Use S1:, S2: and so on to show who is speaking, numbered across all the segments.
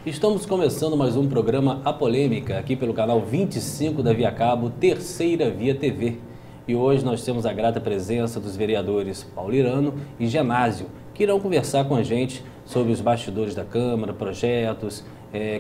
S1: Estamos começando mais um programa A Polêmica, aqui pelo canal 25 da Via Cabo, Terceira Via TV. E hoje nós temos a grata presença dos vereadores Paulo Irano e Genásio, que irão conversar com a gente sobre os bastidores da Câmara, projetos,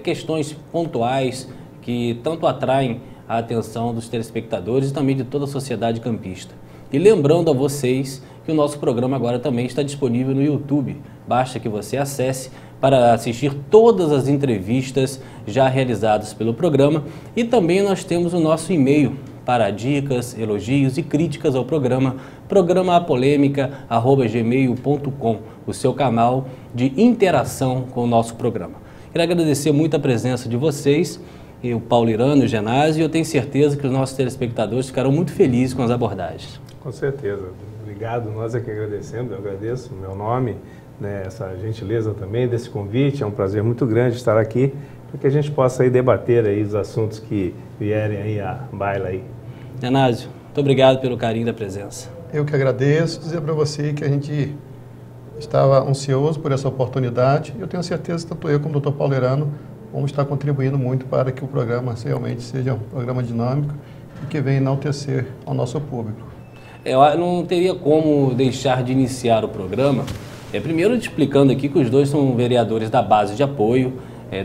S1: questões pontuais que tanto atraem a atenção dos telespectadores e também de toda a sociedade campista. E lembrando a vocês que o nosso programa agora também está disponível no YouTube. Basta que você acesse para assistir todas as entrevistas já realizadas pelo programa. E também nós temos o nosso e-mail para dicas, elogios e críticas ao programa, programaapolemica@gmail.com, o seu canal de interação com o nosso programa. Quero agradecer muito a presença de vocês, o Paulo Irano e o Genásio, e eu tenho certeza que os nossos telespectadores ficarão muito felizes com as abordagens.
S2: Com certeza. Obrigado, nós é que agradecemos, eu agradeço o meu nome, né, essa gentileza também desse convite, é um prazer muito grande estar aqui, para que a gente possa aí debater aí os assuntos que vierem aí à baila aí.
S1: Genásio, muito obrigado pelo carinho da presença.
S3: Eu que agradeço, dizer para você que a gente estava ansioso por essa oportunidade e eu tenho certeza que tanto eu como o Dr. Paulo Irano vamos estar contribuindo muito para que o programa realmente seja um programa dinâmico e que venha enaltecer ao nosso público.
S1: Eu não teria como deixar de iniciar o programa, primeiro explicando aqui que os dois são vereadores da base de apoio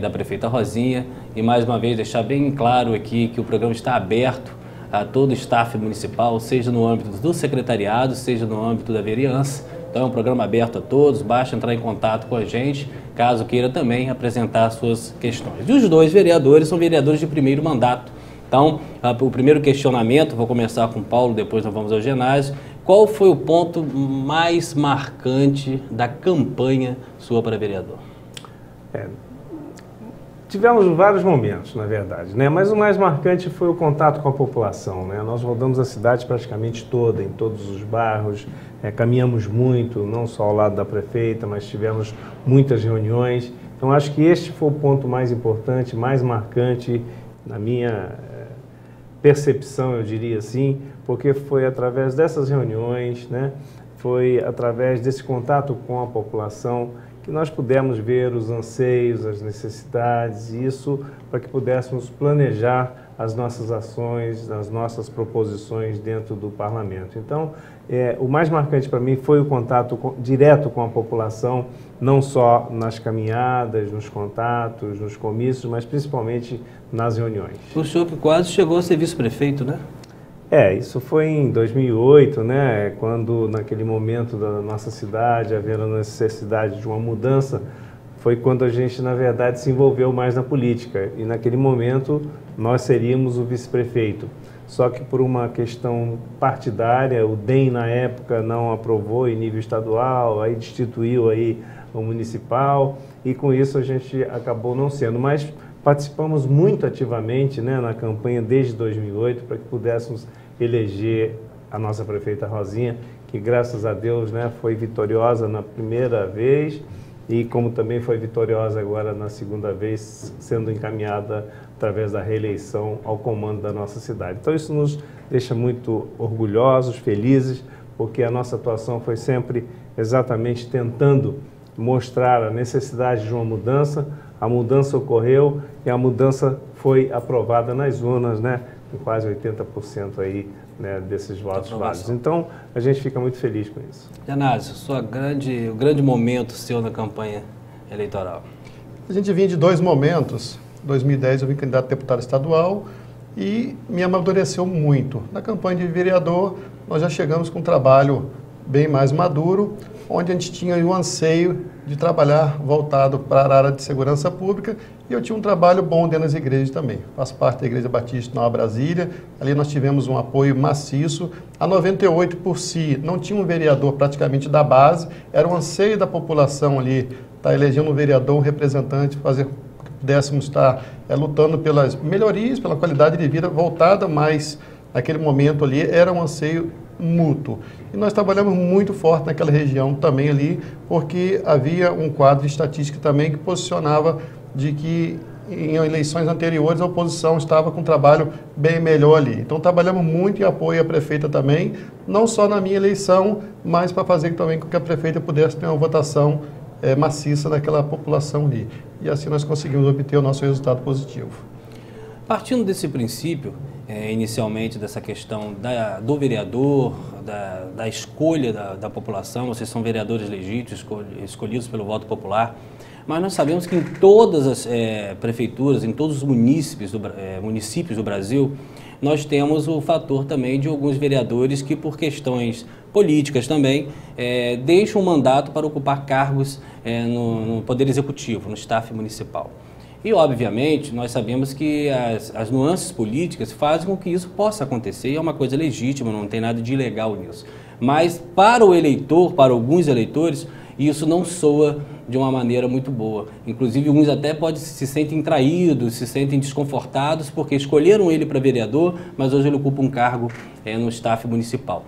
S1: da prefeita Rosinha e mais uma vez deixar bem claro aqui que o programa está aberto a todo o staff municipal, seja no âmbito do secretariado, seja no âmbito da vereança. Então é um programa aberto a todos, basta entrar em contato com a gente, caso queira também apresentar suas questões. E os dois vereadores são vereadores de primeiro mandato. Então, o primeiro questionamento, vou começar com o Paulo, depois nós vamos ao Genásio. Qual foi o ponto mais marcante da campanha sua para vereador?
S2: Tivemos vários momentos, na verdade, né? Mas o mais marcante foi o contato com a população, né? Nós rodamos a cidade praticamente toda, em todos os bairros, caminhamos muito, não só ao lado da prefeita, mas tivemos muitas reuniões. Então, acho que este foi o ponto mais importante, mais marcante, na minha percepção, eu diria assim, porque foi através dessas reuniões, né? Foi através desse contato com a população que nós pudemos ver os anseios, as necessidades, isso para que pudéssemos planejar as nossas ações, as nossas proposições dentro do parlamento. Então, o mais marcante para mim foi o contato direto com a população, não só nas caminhadas, nos contatos, nos comícios, mas principalmente nas reuniões.
S1: O senhor que quase chegou a ser vice-prefeito, né?
S2: Isso foi em 2008, né, quando naquele momento da nossa cidade, havendo a necessidade de uma mudança, foi quando a gente, na verdade, se envolveu mais na política. E naquele momento nós seríamos o vice-prefeito. Só que por uma questão partidária, o DEM na época não aprovou em nível estadual, aí destituiu aí o municipal e com isso a gente acabou não sendo. Mas participamos muito ativamente, né, na campanha desde 2008 para que pudéssemos eleger a nossa prefeita Rosinha, que graças a Deus, né, foi vitoriosa na primeira vez e como também foi vitoriosa agora na segunda vez, sendo encaminhada através da reeleição ao comando da nossa cidade. Então isso nos deixa muito orgulhosos, felizes, porque a nossa atuação foi sempre exatamente tentando mostrar a necessidade de uma mudança. A mudança ocorreu e a mudança foi aprovada nas urnas, né, com quase 80% aí, né, desses votos válidos. Então, a gente fica muito feliz com isso.
S1: Genásio, o grande momento seu na campanha eleitoral?
S3: A gente vinha de dois momentos. Em 2010 eu vim candidato a deputado estadual e me amadureceu muito. Na campanha de vereador, nós já chegamos com um trabalho bem mais maduro, onde a gente tinha o anseio de trabalhar voltado para a área de segurança pública e eu tinha um trabalho bom dentro das igrejas também. Faço parte da Igreja Batista Nova Brasília, ali nós tivemos um apoio maciço. A 98 por si não tinha um vereador praticamente da base, era um anseio da população ali, estar elegendo um vereador, um representante, fazer que pudéssemos estar lutando pelas melhorias, pela qualidade de vida voltada, mas naquele momento ali era um anseio mútuo. E nós trabalhamos muito forte naquela região também ali, porque havia um quadro de estatística também que posicionava de que em eleições anteriores a oposição estava com um trabalho bem melhor ali. Então trabalhamos muito em apoio à prefeita também, não só na minha eleição, mas para fazer também com que a prefeita pudesse ter uma votação maciça naquela população ali. E assim nós conseguimos obter o nosso resultado positivo.
S1: Partindo desse princípio, inicialmente dessa questão do vereador, da escolha da população, vocês são vereadores legítimos, escolhidos pelo voto popular, mas nós sabemos que em todas as prefeituras, em todos os municípios do Brasil, nós temos o fator também de alguns vereadores que, por questões políticas também, deixam o mandato para ocupar cargos no Poder Executivo, no staff municipal. E, obviamente, nós sabemos que as nuances políticas fazem com que isso possa acontecer, e é uma coisa legítima, não tem nada de ilegal nisso. Mas, para o eleitor, para alguns eleitores, isso não soa de uma maneira muito boa. Inclusive, alguns até se sentem traídos, se sentem desconfortados, porque escolheram ele para vereador, mas hoje ele ocupa um cargo no staff municipal.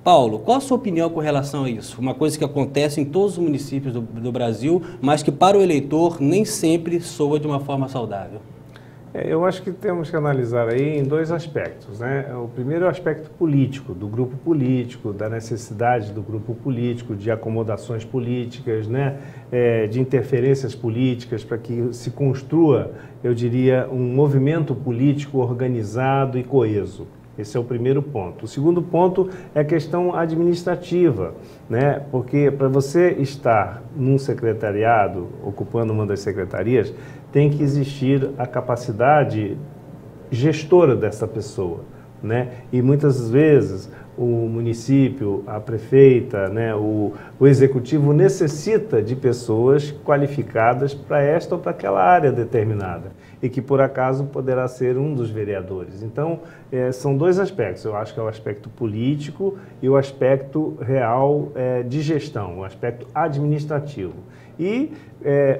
S1: Paulo, qual a sua opinião com relação a isso? Uma coisa que acontece em todos os municípios do Brasil, mas que para o eleitor nem sempre soa de uma forma saudável.
S2: Eu acho que temos que analisar aí em dois aspectos, né? O primeiro é o aspecto político, do grupo político, da necessidade do grupo político, de acomodações políticas, né? De interferências políticas para que se construa, eu diria, um movimento político organizado e coeso. Esse é o primeiro ponto. O segundo ponto é a questão administrativa, né? Porque para você estar num secretariado, ocupando uma das secretarias, tem que existir a capacidade gestora dessa pessoa, né? E muitas vezes o município, a prefeita, né, o executivo necessita de pessoas qualificadas para esta ou para aquela área determinada e que por acaso poderá ser um dos vereadores. Então, são dois aspectos. Eu acho que é o aspecto político e o aspecto real de gestão, o aspecto administrativo. E,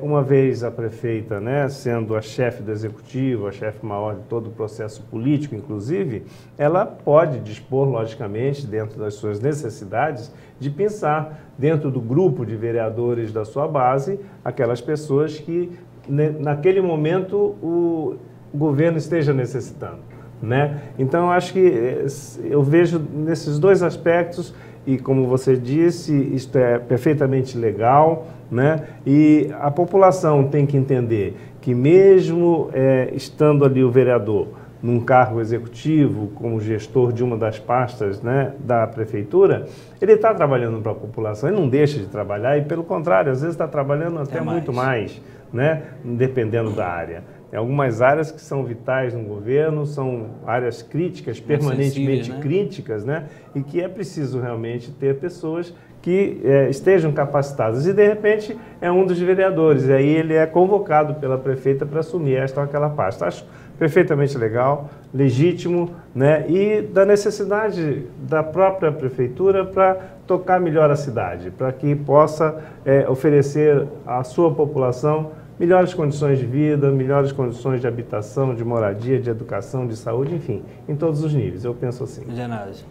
S2: uma vez a prefeita, né, sendo a chefe do executivo, a chefe maior de todo o processo político, inclusive, ela pode dispor, logicamente, dentro das suas necessidades, de pensar dentro do grupo de vereadores da sua base, aquelas pessoas que, naquele momento, o governo esteja necessitando, né? Então, eu acho que eu vejo nesses dois aspectos, e como você disse, isto é perfeitamente legal, né? E a população tem que entender que mesmo estando ali o vereador num cargo executivo, como gestor de uma das pastas, né, da prefeitura, ele está trabalhando para a população, ele não deixa de trabalhar e, pelo contrário, às vezes está trabalhando até muito mais, né, dependendo da área. Tem algumas áreas que são vitais no governo, são áreas críticas, permanentemente críticas, né, e que é preciso realmente ter pessoas que estejam capacitadas. E, de repente, é um dos vereadores, e aí ele é convocado pela prefeita para assumir esta ou aquela pasta. Acho perfeitamente legal, legítimo, né? E da necessidade da própria prefeitura para tocar melhor a cidade, para que possa oferecer à sua população melhores condições de vida, melhores condições de habitação, de moradia, de educação, de saúde, enfim, em todos os níveis. Eu penso assim.
S1: Genásio.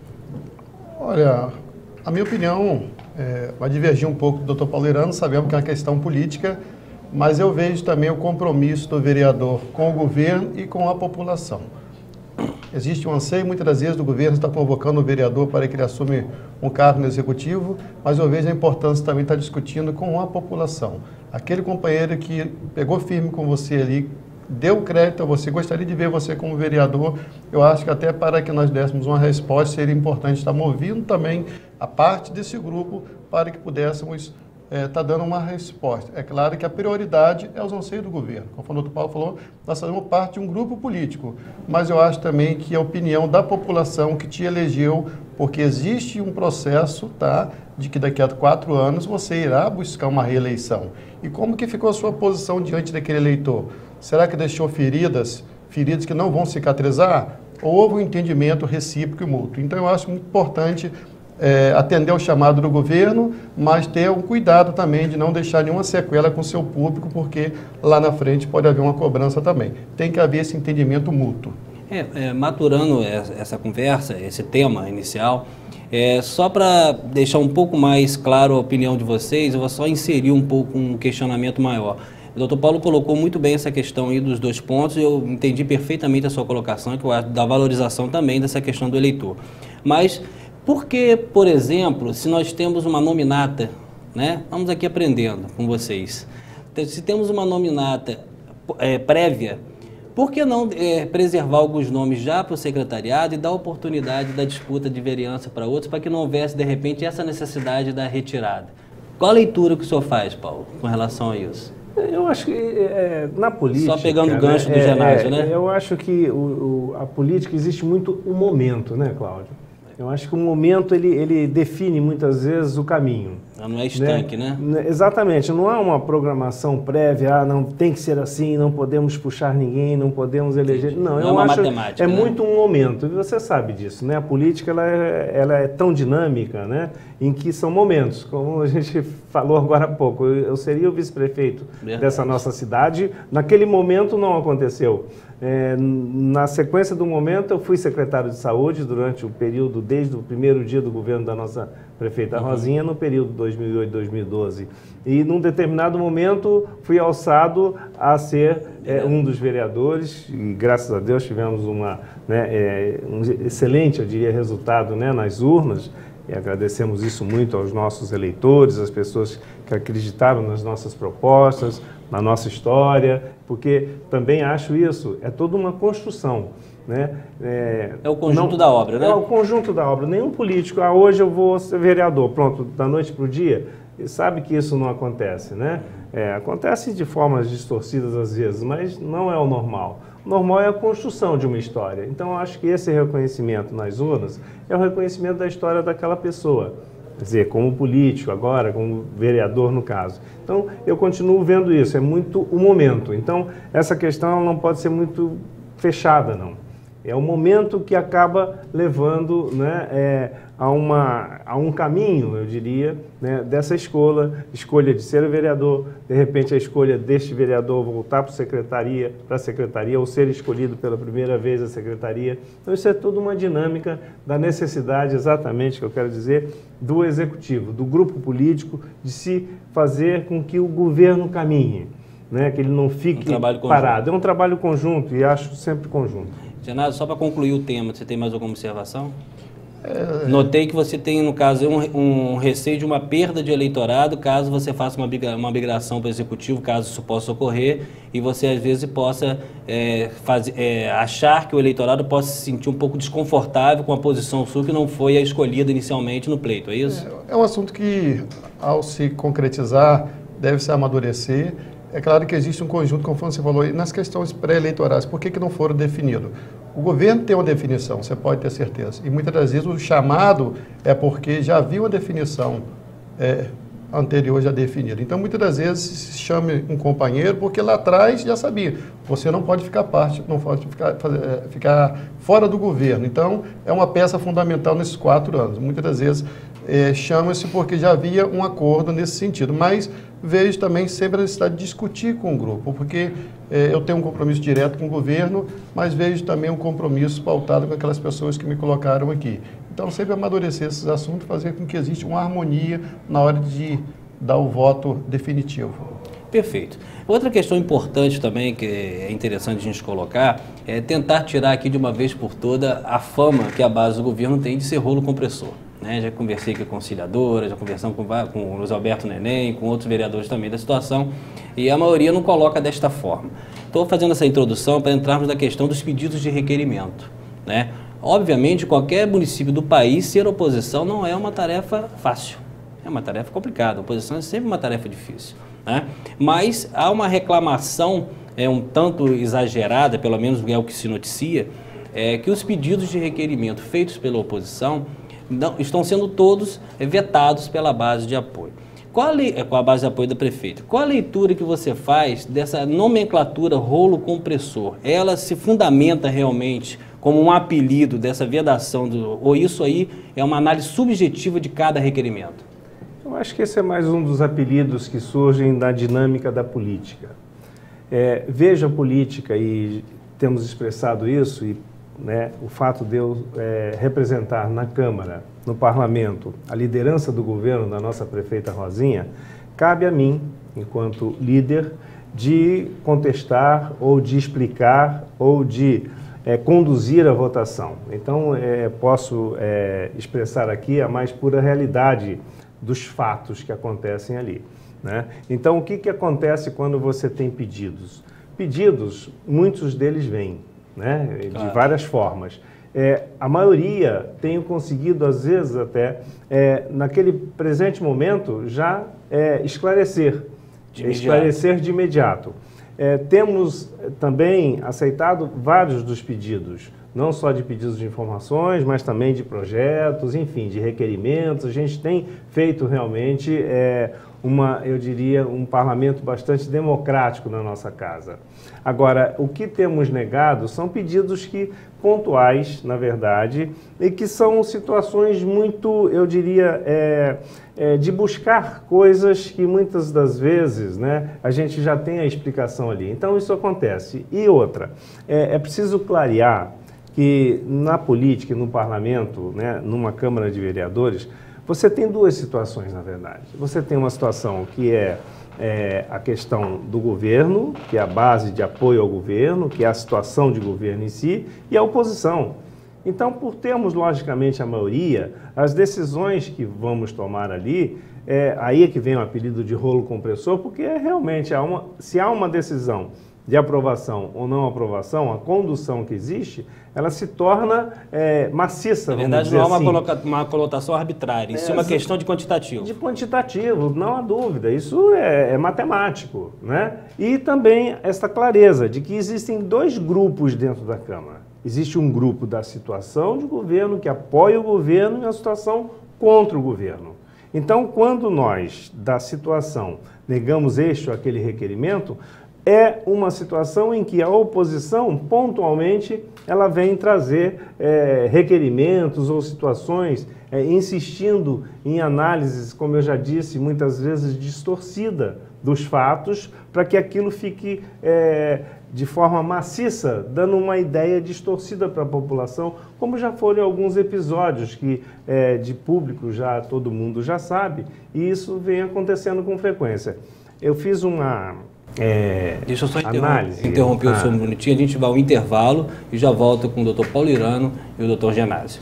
S3: Olha, a minha opinião vai divergir um pouco do Dr. Paulo Irano, sabemos que é uma questão política, mas eu vejo também o compromisso do vereador com o governo e com a população. Existe um anseio, muitas das vezes, do governo estar convocando o vereador para que ele assuma um cargo no executivo, mas eu vejo a importância também de estar discutindo com a população. Aquele companheiro que pegou firme com você ali, deu crédito a você, gostaria de ver você como vereador, eu acho que até para que nós dessemos uma resposta, seria importante estar movendo também a parte desse grupo para que pudéssemos estar dando uma resposta. É claro que a prioridade é os anseios do governo. Como o Dr. Paulo falou, nós fazemos parte de um grupo político, mas eu acho também que a opinião da população que te elegeu, porque existe um processo, tá, de que daqui a 4 anos você irá buscar uma reeleição. E como que ficou a sua posição diante daquele eleitor? Será que deixou feridas que não vão cicatrizar? Ou houve um entendimento recíproco e mútuo? Então, eu acho muito importante atender ao chamado do governo, mas ter um cuidado também de não deixar nenhuma sequela com o seu público, porque lá na frente pode haver uma cobrança também. Tem que haver esse entendimento mútuo.
S1: Maturando essa conversa, esse tema inicial, só para deixar um pouco mais claro a opinião de vocês, eu vou só inserir um pouco um questionamento maior. O Dr. Paulo colocou muito bem essa questão aí dos 2 pontos, e eu entendi perfeitamente a sua colocação, que eu acho da valorização também dessa questão do eleitor. Mas por que, por exemplo, se nós temos uma nominata né? Vamos aqui aprendendo com vocês. Se temos uma nominata prévia, por que não preservar alguns nomes já para o secretariado e dar oportunidade da disputa de vereança para outros, para que não houvesse, de repente, essa necessidade da retirada? Qual a leitura que o senhor faz, Paulo, com relação a isso?
S2: Eu acho que na política...
S1: Só pegando o gancho do Genásio, né?
S2: Eu acho que a política existe muito um momento, né, Cláudio? Eu acho que o momento ele define muitas vezes o caminho.
S1: Não é estanque, né?
S2: Exatamente. Não há uma programação prévia, não tem que ser assim, não podemos puxar ninguém, não podemos eleger... Não,
S1: é uma matemática, né?
S2: Muito um momento, e você sabe disso, né? A política ela é tão dinâmica, né? Em que são momentos, como a gente falou agora há pouco. Eu seria o vice-prefeito dessa nossa cidade, naquele momento não aconteceu. Na sequência do momento, eu fui secretário de saúde durante o período, desde o primeiro dia do governo da nossa prefeita Rosinha, no período 2008-2012. E, num determinado momento, fui alçado a ser um dos vereadores, e graças a Deus tivemos um excelente, eu diria, resultado, né, nas urnas, e agradecemos isso muito aos nossos eleitores, às pessoas que acreditaram nas nossas propostas, na nossa história, porque também acho isso, é toda uma construção. Né?
S1: É o conjunto da obra, né?
S2: É o conjunto da obra. Nenhum político, hoje eu vou ser vereador, pronto, da noite para o dia, sabe que isso não acontece, né? Acontece de formas distorcidas às vezes, mas não é o normal. O normal é a construção de uma história. Então, eu acho que esse reconhecimento nas urnas é o reconhecimento da história daquela pessoa. Quer dizer, como político agora, como vereador no caso. Então, eu continuo vendo isso, é muito o momento. Então, essa questão não pode ser muito fechada, não. É o momento que acaba levando, né, a um caminho, eu diria, né, dessa escolha de ser vereador, de repente a escolha deste vereador voltar para a secretaria, ou ser escolhido pela primeira vez a secretaria. Então isso é toda uma dinâmica da necessidade, exatamente, que eu quero dizer, do executivo, do grupo político, de se fazer com que o governo caminhe, né, que ele não fique parado. É um trabalho conjunto e acho sempre conjunto.
S1: Genásio, só para concluir o tema, você tem mais alguma observação? Notei que você tem, no caso, um receio de uma perda de eleitorado caso você faça uma migração para o executivo, caso isso possa ocorrer, e você às vezes possa achar que o eleitorado possa se sentir um pouco desconfortável com a posição sua que não foi a escolhida inicialmente no pleito, é isso?
S3: É um assunto que, ao se concretizar, deve se amadurecer. É claro que existe um conjunto, conforme você falou, nas questões pré-eleitorais, por que não foram definidos? O governo tem uma definição, você pode ter certeza. E muitas das vezes o chamado é porque já havia uma definição anterior já definida. Então, muitas das vezes se chama um companheiro porque lá atrás já sabia. Você não pode ficar não pode ficar fora do governo. Então, é uma peça fundamental nesses 4 anos. Muitas das vezes chama-se porque já havia um acordo nesse sentido. Mas vejo também sempre a necessidade de discutir com o grupo, porque eu tenho um compromisso direto com o governo, mas vejo também um compromisso pautado com aquelas pessoas que me colocaram aqui. Então, sempre amadurecer esses assuntos, fazer com que exista uma harmonia na hora de dar o voto definitivo.
S1: Perfeito. Outra questão importante também, que é interessante a gente colocar, é tentar tirar aqui de uma vez por toda a fama que a base do governo tem de ser rolo compressor. Já conversei com a conciliadora, já conversamos com o Luiz Alberto Neném, com outros vereadores também da situação, e a maioria não coloca desta forma. Estou fazendo essa introdução para entrarmos na questão dos pedidos de requerimento. Obviamente, qualquer município do país, ser oposição não é uma tarefa fácil, é uma tarefa complicada, a oposição é sempre uma tarefa difícil. Mas há uma reclamação um tanto exagerada, pelo menos é o que se noticia, que os pedidos de requerimento feitos pela oposição estão sendo todos vetados pela base de apoio. Com a base de apoio da prefeita, qual a leitura que você faz dessa nomenclatura rolo compressor? Ela se fundamenta realmente como um apelido dessa vedação, ou isso aí é uma análise subjetiva de cada requerimento?
S2: Eu acho que esse é mais um dos apelidos que surgem da dinâmica da política. Vejo a política, e temos expressado isso, e o fato de eu representar na Câmara, no Parlamento, a liderança do governo da nossa prefeita Rosinha, cabe a mim, enquanto líder, de contestar ou de explicar ou de conduzir a votação. Então, posso expressar aqui a mais pura realidade dos fatos que acontecem ali, né? Então, o que acontece quando você tem pedidos? Pedidos, muitos deles vêm, né, de várias formas. A maioria tenho conseguido, às vezes até, naquele presente momento, já esclarecer de imediato. Temos também aceitado vários dos pedidos, não só de pedidos de informações, mas também de projetos, enfim, de requerimentos. A gente tem feito realmente eu diria, um parlamento bastante democrático na nossa casa. Agora, o que temos negado são pedidos pontuais, na verdade, e que são situações muito, eu diria, de buscar coisas que muitas das vezes, né, a gente já tem a explicação ali. Então, isso acontece. E outra, é preciso clarear que na política e no parlamento, né, numa Câmara de Vereadores, você tem duas situações, na verdade. Você tem uma situação que é a questão do governo, que é a base de apoio ao governo, que é a situação de governo em si, e a oposição. Então, por termos, logicamente, a maioria, as decisões que vamos tomar ali, aí é que vem o apelido de rolo compressor, porque realmente, se há uma decisão de aprovação ou não aprovação, a condução que existe, ela se torna maciça.
S1: Na verdade, não há uma conotação arbitrária, isso é uma questão de quantitativo.
S2: De quantitativo, não há dúvida, isso é matemático, né? E também esta clareza de que existem dois grupos dentro da Câmara. Existe um grupo da situação de governo, que apoia o governo, e a situação contra o governo. Então, quando nós, da situação, negamos este ou aquele requerimento, é uma situação em que a oposição, pontualmente, ela vem trazer requerimentos ou situações insistindo em análises, como eu já disse, muitas vezes distorcida dos fatos, para que aquilo fique de forma maciça, dando uma ideia distorcida para a população, como já foram alguns episódios que de público já todo mundo já sabe, e isso vem acontecendo com frequência. Eu fiz uma
S1: deixa eu só interromper o senhor um minutinho, a gente vai ao intervalo e já volta com o Dr. Paulirano e o Dr. Genásio.